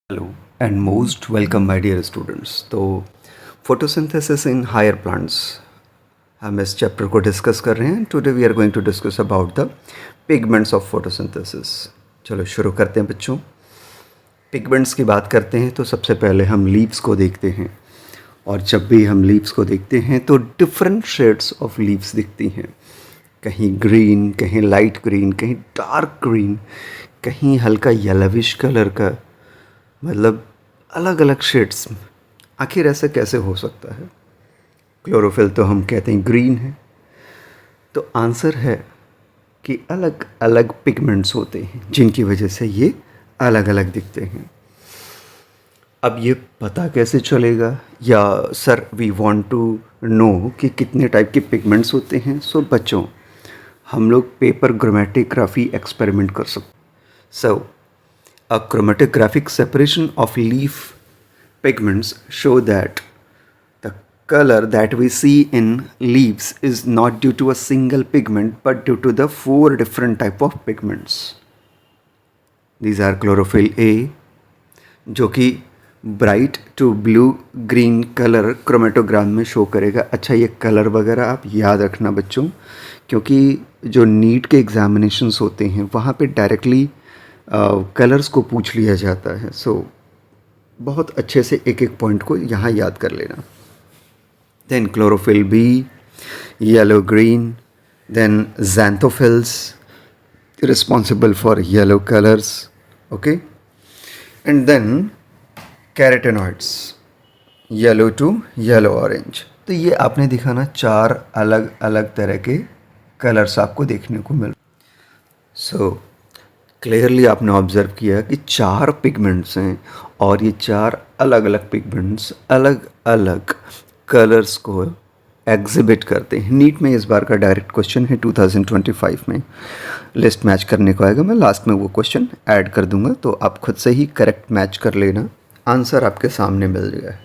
Hello and most welcome my dear students. तो photosynthesis in higher plants हम इस chapter को डिस्कस कर रहे हैं. Today we are going to discuss about the pigments of photosynthesis. चलो शुरू करते हैं बच्चों. पिगमेंट्स की बात करते हैं तो सबसे पहले हम लीव्स को देखते हैं. और जब भी हम लीव्स को देखते हैं तो डिफरेंट शेड्स ऑफ लीव्स दिखती हैं. कहीं ग्रीन, कहीं लाइट ग्रीन, कहीं डार्क ग्रीन, कहीं हल्का येलोविश कलर का, मतलब अलग अलग शेड्स. आखिर ऐसा कैसे हो सकता है? क्लोरोफिल तो हम कहते हैं ग्रीन है. तो आंसर है कि अलग अलग पिगमेंट्स होते हैं जिनकी वजह से ये अलग अलग दिखते हैं. अब ये पता कैसे चलेगा? Yeah sir we want to know कि कितने टाइप के पिगमेंट्स होते हैं. सो बच्चों, हम लोग पेपर क्रोमेटोग्राफी एक्सपेरिमेंट कर सकते. सो a chromatographic separation of leaf pigments show that the color that we see in leaves is not due to a single pigment but due to the 4 different type of pigments. These are chlorophyll A, जो कि bright to blue green colour chromatogram में show करेगा. अच्छा, ये colour वगैरह आप याद रखना बच्चों, क्योंकि जो नीट के एग्जामिनेशंस होते हैं वहाँ पे डायरेक्टली कलर्स को पूछ लिया जाता है. सो बहुत अच्छे से एक एक पॉइंट को यहाँ याद कर लेना. Then chlorophyll B, yellow green, then xanthophylls responsible for yellow colours, okay, and then carotenoids, yellow to yellow orange. तो ये आपने दिखाना 4 अलग अलग तरह के कलर्स आपको देखने को मिल. सो क्लियरली आपने ऑब्ज़र्व किया कि 4 पिगमेंट्स हैं और ये 4 अलग अलग पिगमेंट्स अलग अलग कलर्स को एग्जिबिट करते हैं. नीट में इस बार का डायरेक्ट क्वेश्चन है 2025 में. लिस्ट मैच करने को आएगा, मैं लास्ट में वो क्वेश्चन ऐड कर दूंगा, तो आप खुद से ही करेक्ट मैच कर लेना. आंसर आपके सामने मिल गया है.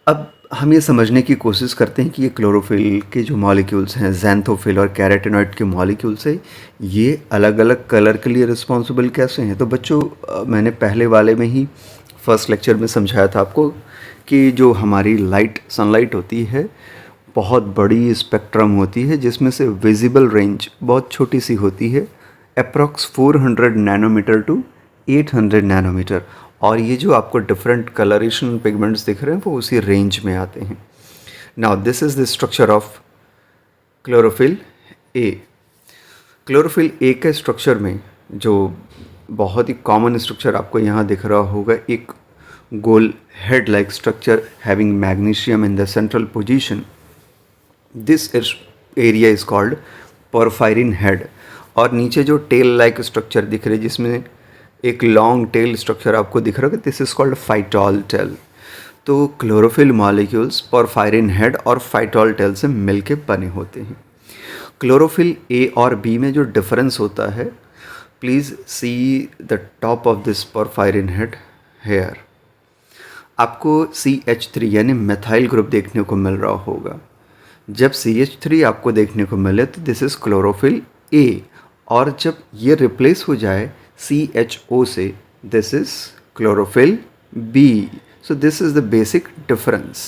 अब हम ये समझने की कोशिश करते हैं कि ये क्लोरोफिल के जो मॉलिक्यूल्स हैं, ज़ैंथोफिल और कैरोटेनॉइड के मॉलिक्यूल्स हैं, ये अलग अलग कलर के लिए रिस्पॉन्सिबल कैसे हैं. तो बच्चों, मैंने पहले वाले में ही फर्स्ट लेक्चर में समझाया था आपको कि जो हमारी सनलाइट होती है, बहुत बड़ी स्पेक्ट्रम होती है जिसमें से विजिबल रेंज बहुत छोटी सी होती है, अप्रॉक्स 400 नैनोमीटर टू 800 नैनोमीटर. और ये जो आपको डिफरेंट कलरेशन पिगमेंट्स दिख रहे हैं वो उसी रेंज में आते हैं. Now this is the structure of chlorophyll A. Chlorophyll A के स्ट्रक्चर में जो बहुत ही कॉमन स्ट्रक्चर आपको यहाँ दिख रहा होगा, एक गोल head like structure having magnesium in the central position. This area is called porphyrin head. और नीचे जो टेल लाइक स्ट्रक्चर दिख रही है जिसमें एक लॉन्ग टेल स्ट्रक्चर आपको दिख रहा है, this is called phytol tail. तो क्लोरोफिल मॉलिक्यूल्स पोरफायरिन हेड और फाइटॉल टेल से मिलके बने होते हैं. क्लोरोफिल ए और बी में जो डिफरेंस होता है, please see the top of this porphyrin head here. आपको CH3 यानी मेथाइल ग्रुप देखने को मिल रहा होगा. जब CH3 आपको देखने को मिले तो दिस इज़ क्लोरोफिल ए, और जब ये रिप्लेस हो जाए CHO से, this is chlorophyll B. So this is the basic difference.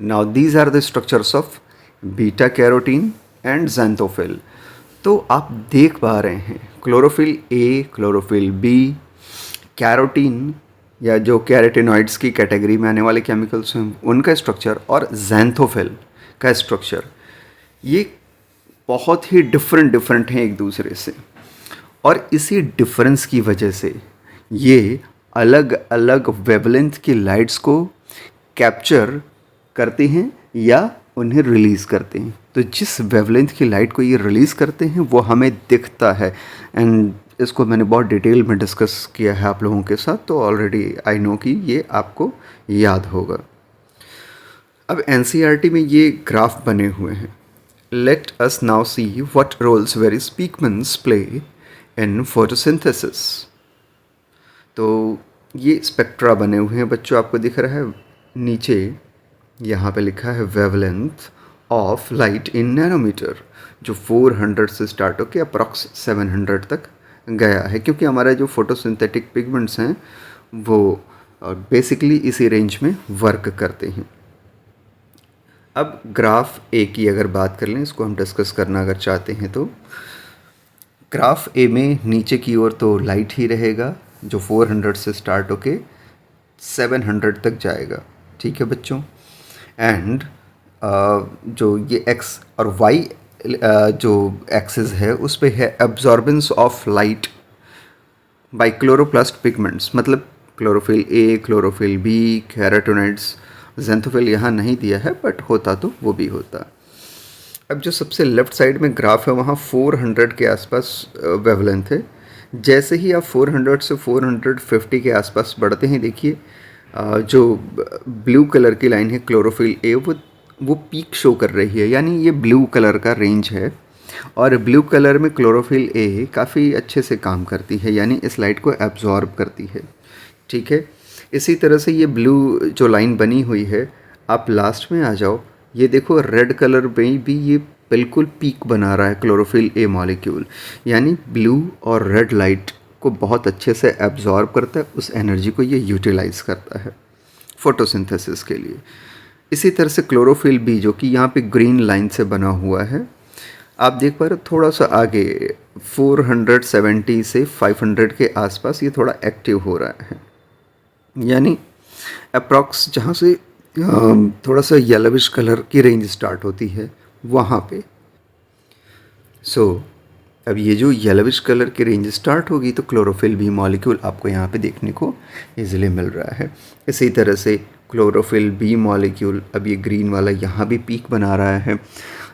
Now these are the structures of beta carotene and xanthophyll. तो आप देख पा रहे हैं chlorophyll A, chlorophyll B, carotene या जो कैरोटेनॉइड्स की कैटेगरी में आने वाले केमिकल्स हैं उनका स्ट्रक्चर, और xanthophyll का स्ट्रक्चर, ये बहुत ही डिफरेंट हैं एक दूसरे से. और इसी डिफरेंस की वजह से ये अलग अलग वेवलेंथ की लाइट्स को कैप्चर करते हैं या उन्हें रिलीज़ करते हैं. तो जिस वेवलेंथ की लाइट को ये रिलीज़ करते हैं वो हमें दिखता है. एंड इसको मैंने बहुत डिटेल में डिस्कस किया है आप लोगों के साथ, तो ऑलरेडी आई नो कि ये आपको याद होगा. अब NCERT में ये ग्राफ बने हुए हैं. Let us now see what roles various pigments play in photosynthesis. तो ये स्पेक्ट्रा बने हुए हैं बच्चों, आपको दिख रहा है नीचे यहाँ पे लिखा है wavelength of light in nanometre, जो 400 से स्टार्ट होकर अप्रॉक्स 700 तक गया है, क्योंकि हमारा जो फोटोसिंथेटिक पिगमेंट्स हैं वो बेसिकली इसी रेंज में वर्क करते हैं। अब ग्राफ ए की अगर बात कर लें, इसको हम डिस्कस करना अगर चाहते हैं तो ग्राफ ए में नीचे की ओर तो लाइट ही रहेगा जो 400 से स्टार्ट होके 700 तक जाएगा, ठीक है बच्चों। एंड जो ये एक्स और वाई जो एक्सिस है उस पे है absorbance of light by chloroplast pigments, मतलब chlorophyll A, chlorophyll B, carotenoids. ज़ेंथोफिल यहाँ नहीं दिया है बट होता तो वो भी होता। अब जो सबसे लेफ़्ट साइड में ग्राफ है वहाँ 400 के आसपास वेवलेंथ है। जैसे ही आप 400 से 450 के आसपास बढ़ते हैं, देखिए जो ब्लू कलर की लाइन है क्लोरोफिल ए वो पीक शो कर रही है, यानी ये ब्लू कलर का रेंज है और ब्लू कलर में क्लोरोफिल ए काफ़ी अच्छे से काम करती है, यानी इस लाइट को एब्जॉर्ब करती है, ठीक है। इसी तरह से ये ब्लू जो लाइन बनी हुई है, आप लास्ट में आ जाओ, ये देखो रेड कलर में भी ये बिल्कुल पीक बना रहा है क्लोरोफिल ए मॉलिक्यूल, यानी ब्लू और रेड लाइट को बहुत अच्छे से एब्जॉर्ब करता है, उस एनर्जी को ये यूटिलाइज करता है फोटोसिंथेसिस के लिए। इसी तरह से क्लोरोफिल बी जो कि यहाँ पे ग्रीन लाइन से बना हुआ है, आप देख पा रहे हो थोड़ा सा आगे 470 से 500 के आसपास ये थोड़ा एक्टिव हो रहा है, यानी अप्रॉक्स जहाँ से थोड़ा सा येलोविश कलर की रेंज स्टार्ट होती है वहाँ पे। अब ये जो येलोविश कलर की रेंज स्टार्ट होगी तो क्लोरोफिल बी मॉलिक्यूल आपको यहाँ पे देखने को इजीली मिल रहा है। इसी तरह से क्लोरोफिल बी मॉलिक्यूल अब ये ग्रीन वाला यहाँ भी पीक बना रहा है।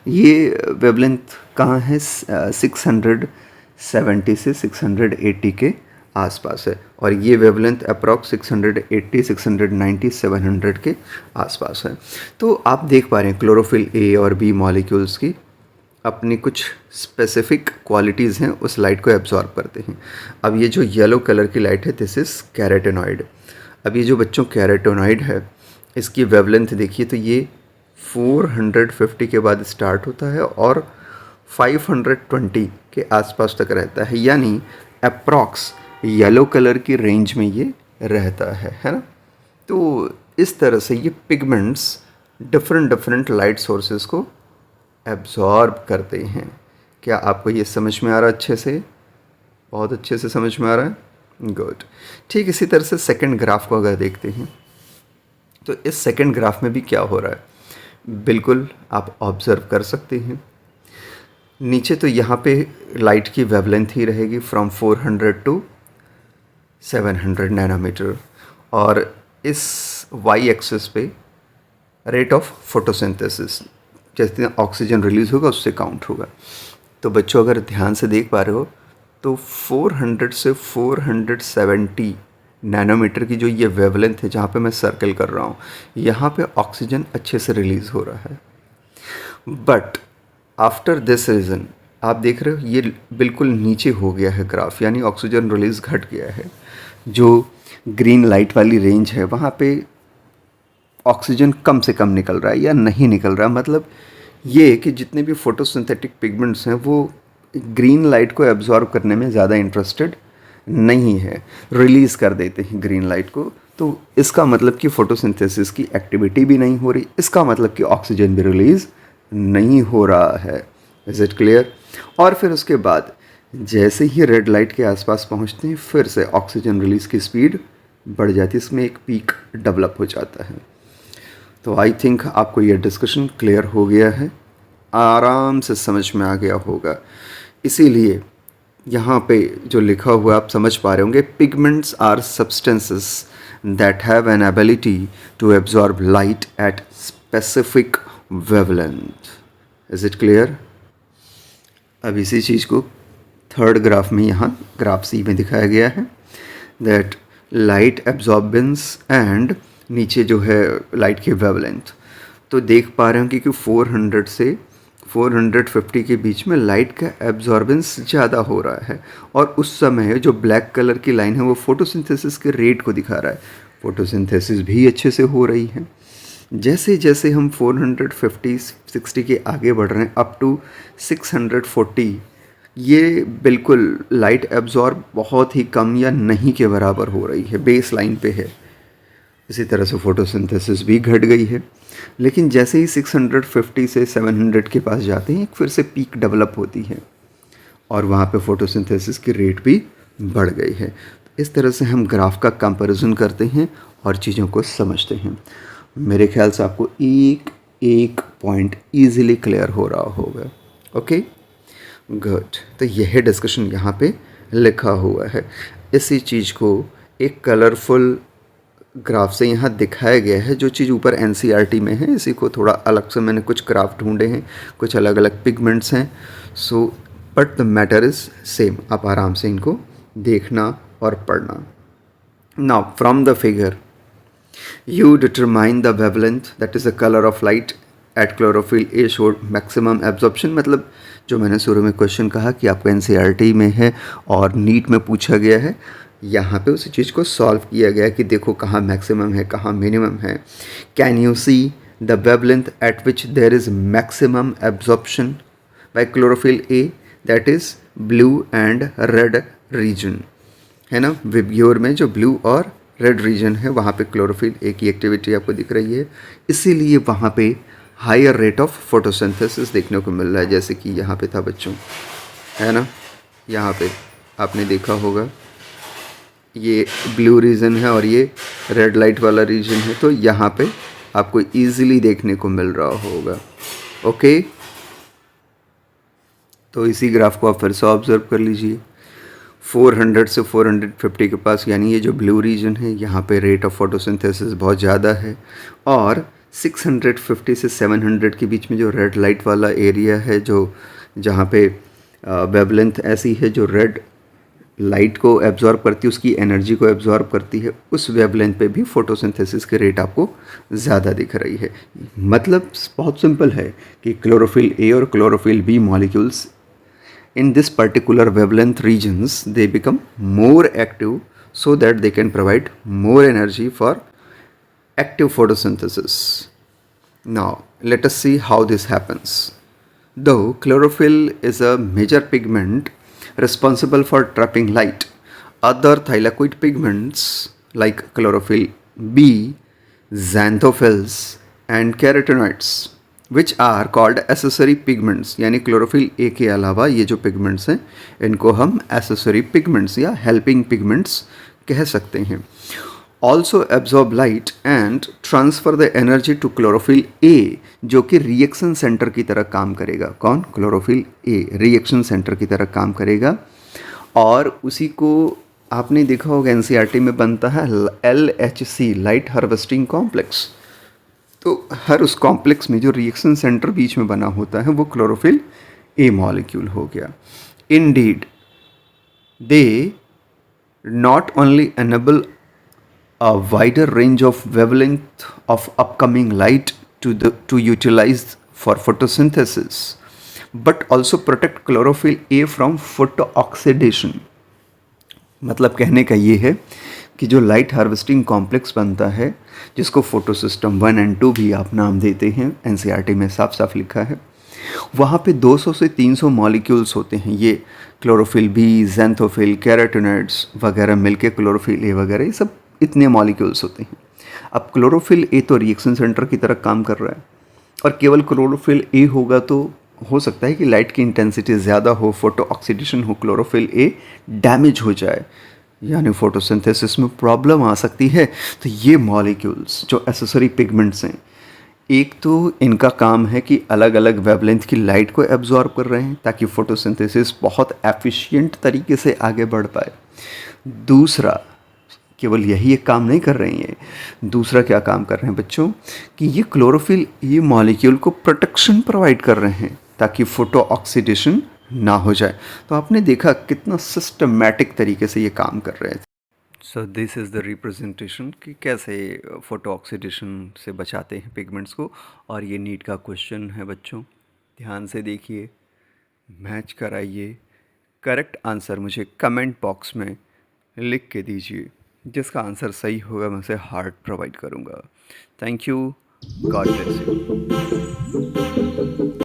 ये वेवलेंथ कहाँ है, 670 से 680 के आसपास है और ये वेवलेंथ अप्रॉक्स 680, 690, 700 के आसपास है। तो आप देख पा रहे हैं क्लोरोफिल ए और बी मॉलिक्यूल्स की अपनी कुछ स्पेसिफिक क्वालिटीज़ हैं, उस लाइट को एब्जॉर्ब करते हैं। अब ये जो येलो कलर की लाइट है दिस इज़ कैरोटीनॉइड। अब ये जो बच्चों कैरोटीनॉइड है इसकी वेवलेंथ देखिए तो ये 450 के बाद स्टार्ट होता है और 520 के आसपास तक रहता है, यानी अप्रॉक्स येलो कलर की रेंज में ये रहता है ना। तो इस तरह से ये पिगमेंट्स डिफरेंट लाइट सोर्सेज को एब्जॉर्ब करते हैं। क्या आपको ये समझ में आ रहा है अच्छे से? बहुत अच्छे से समझ में आ रहा है, गुड। ठीक इसी तरह से सेकंड ग्राफ को अगर देखते हैं तो इस सेकंड ग्राफ में भी क्या हो रहा है बिल्कुल आप ऑब्ज़र्व कर सकते हैं। नीचे तो यहाँ पे लाइट की वेवलेंथ ही रहेगी फ्रॉम 400 टू 700 नैनोमीटर और इस वाई एक्सिस पे रेट ऑफ फोटोसिंथेसिस जैसे ऑक्सीजन रिलीज़ होगा उससे काउंट होगा। तो बच्चों अगर ध्यान से देख पा रहे हो तो 400 से 470 नैनोमीटर की जो ये वेवलेंथ है जहाँ पे मैं सर्कल कर रहा हूँ, यहाँ पे ऑक्सीजन अच्छे से रिलीज़ हो रहा है। बट आफ्टर दिस रीज़न आप देख रहे हो ये बिल्कुल नीचे हो गया है ग्राफ, यानी ऑक्सीजन रिलीज़ घट गया है। जो ग्रीन लाइट वाली रेंज है वहाँ पे ऑक्सीजन कम से कम निकल रहा है या नहीं निकल रहा, मतलब ये कि जितने भी फोटोसिंथेटिक पिगमेंट्स हैं वो ग्रीन लाइट को एब्जॉर्ब करने में ज़्यादा इंटरेस्टेड नहीं है, रिलीज़ कर देते हैं ग्रीन लाइट को। तो इसका मतलब कि फ़ोटोसिंथेसिस की एक्टिविटी भी नहीं हो रही, इसका मतलब कि ऑक्सीजन भी रिलीज़ नहीं हो रहा है। Is it clear? और फिर उसके बाद जैसे ही रेड लाइट के आसपास पहुंचते हैं फिर से ऑक्सीजन रिलीज़ की स्पीड बढ़ जाती है, इसमें एक पीक डेवलप हो जाता है। तो आई थिंक आपको ये डिस्कशन क्लियर हो गया है, आराम से समझ में आ गया होगा। इसीलिए यहाँ पे जो लिखा हुआ आप समझ पा रहे होंगे, pigments are substances that have an ability to absorb light at specific wavelength. Is it clear? अब इसी चीज़ को थर्ड ग्राफ में यहाँ ग्राफ सी में दिखाया गया है दैट लाइट एब्जॉर्बेंस एंड नीचे जो है लाइट की वेवलेंथ। तो देख पा रहे हैं कि 400 से 450 के बीच में लाइट का एब्जॉर्बेंस ज़्यादा हो रहा है और उस समय जो ब्लैक कलर की लाइन है वो फोटोसिंथेसिस के रेट को दिखा रहा है। फोटोसिंथेसिस भी अच्छे से हो रही है। जैसे जैसे हम 450-60 के आगे बढ़ रहे हैं अप टू 640 ये बिल्कुल लाइट एब्जॉर्ब बहुत ही कम या नहीं के बराबर हो रही है, बेस लाइन पे है। इसी तरह से फोटोसिंथेसिस भी घट गई है। लेकिन जैसे ही 650 से 700 के पास जाते हैं, एक फिर से पीक डेवलप होती है और वहाँ पे फोटोसिंथेसिस की रेट भी बढ़ गई है। इस तरह से हम ग्राफ का कंपैरिजन करते हैं और चीज़ों को समझते हैं। मेरे ख्याल से आपको एक एक पॉइंट ईजिली क्लियर हो रहा होगा। Okay, good. तो यह डिस्कशन यहाँ पे लिखा हुआ है। इसी चीज़ को एक कलरफुल ग्राफ से यहाँ दिखाया गया है। जो चीज़ ऊपर एनसीईआरटी में है, इसी को थोड़ा अलग से मैंने कुछ ग्राफ ढूंढे हैं, कुछ अलग अलग पिगमेंट्स हैं। So but the matter is same. आप आराम से इनको देखना और पढ़ना। Now from the figure you determine the wavelength, that is the color of light at chlorophyll A showed maximum absorption। मतलब जो मैंने शुरू में क्वेश्चन कहा कि आपको एनसीईआरटी में है और नीट में पूछा गया है, यहाँ पे उसी चीज़ को सॉल्व किया गया कि देखो कहाँ मैक्सिमम है, कहाँ मिनिमम है। Can you see the wavelength at which there is maximum absorption by chlorophyll A, that is blue and red region, है ना। विब्ग्योर में जो ब्लू और रेड रीजन है वहाँ पे क्लोरोफिल ए की एक्टिविटी आपको दिख रही है, इसीलिए वहाँ पे हायर रेट ऑफ फोटोसिंथेसिस देखने को मिल रहा है। जैसे कि यहाँ पे था बच्चों, है ना, यहाँ पे आपने देखा होगा ये ब्लू रीजन है और ये रेड लाइट वाला रीजन है, तो यहाँ पे आपको ईजिली देखने को मिल रहा होगा। ओके, तो इसी ग्राफ को आप फिर से ऑब्जर्व कर लीजिए। 400 से 450 के पास, यानी ये जो ब्लू रीजन है, यहाँ पे रेट ऑफ फोटोसिंथेसिस बहुत ज़्यादा है। और 650 से 700 के बीच में जो रेड लाइट वाला एरिया है, जो जहाँ पे वेवलेंथ ऐसी है जो रेड लाइट को एब्जॉर्ब करती है, उसकी एनर्जी को एब्जॉर्ब करती है, उस वेवलेंथ पे भी फोटोसिंथेसिस की रेट आपको ज़्यादा दिख रही है। मतलब बहुत सिंपल है कि क्लोरोफिल ए और chlorophyll B molecules in this particular wavelength regions they become more active so that they can provide more energy for active photosynthesis. Now let us see how this happens. Though chlorophyll is a major pigment responsible for trapping light, other thylakoid pigments like chlorophyll B, xanthophylls and carotenoids which are called accessory pigments, यानी chlorophyll A के अलावा ये जो pigments हैं इनको हम accessory pigments या helping pigments कह सकते हैं। Also absorb light and transfer the energy to chlorophyll A, जो कि रिएक्शन सेंटर की तरह काम करेगा। कौन? क्लोरोफिल ए रिएक्शन सेंटर की तरह काम करेगा। और उसी को आपने देखा होगा एनसीईआरटी में बनता है LHC, लाइट हार्वेस्टिंग कॉम्प्लेक्स। तो हर उस कॉम्प्लेक्स में जो रिएक्शन सेंटर बीच में बना होता है वो क्लोरोफिल ए मॉलिक्यूल हो गया। Indeed they not only enable a wider range of wavelength of upcoming light to utilise for photosynthesis but also protect chlorophyll A from photo oxidation. मतलब कहने का ये है कि जो लाइट हार्वेस्टिंग कॉम्प्लेक्स बनता है, जिसको फोटो सिस्टम 1 और 2 भी आप नाम देते हैं, एनसीईआरटी में साफ साफ लिखा है, वहाँ पे 200 से 300 मॉलिक्यूल्स होते हैं। ये क्लोरोफिल बी, ज़ैंथोफिल, कैरोटीनॉइड्स वगैरह मिलके क्लोरोफिल ए वगैरह, ये सब इतने मॉलिक्यूल्स होते हैं। अब क्लोरोफिल ए तो रिएक्शन सेंटर की तरह काम कर रहा है, और केवल क्लोरोफिल ए होगा तो हो सकता है कि लाइट की इंटेंसिटी ज़्यादा हो, फोटो ऑक्सीडेशन हो, क्लोरोफिल ए डैमेज हो जाए, यानी फोटोसिंथेसिस में प्रॉब्लम आ सकती है। तो ये मॉलिक्यूल्स जो एसेसरी पिगमेंट्स हैं, एक तो इनका काम है कि अलग अलग वेवलेंथ की लाइट को एब्जॉर्ब कर रहे हैं ताकि फोटोसिंथेसिस बहुत एफिशिएंट तरीके से आगे बढ़ पाए। दूसरा, केवल यही एक काम नहीं कर रही हैं, दूसरा क्या काम कर रहे हैं बच्चों, कि ये क्लोरोफिल ये मॉलिक्यूल को प्रोटेक्शन प्रोवाइड कर रहे हैं ताकि फोटो ऑक्सीडेशन ना हो जाए। तो आपने देखा कितना सिस्टमैटिक तरीके से ये काम कर रहे थे। So this is the representation कि कैसे फोटो ऑक्सीडेशन से बचाते हैं पिगमेंट्स को। और ये नीट का क्वेश्चन है बच्चों, ध्यान से देखिए, मैच कराइए, करेक्ट आंसर मुझे कमेंट बॉक्स में लिख के दीजिए। जिसका आंसर सही होगा मैं उसे हार्ट प्रोवाइड करूँगा। Thank you, God bless you.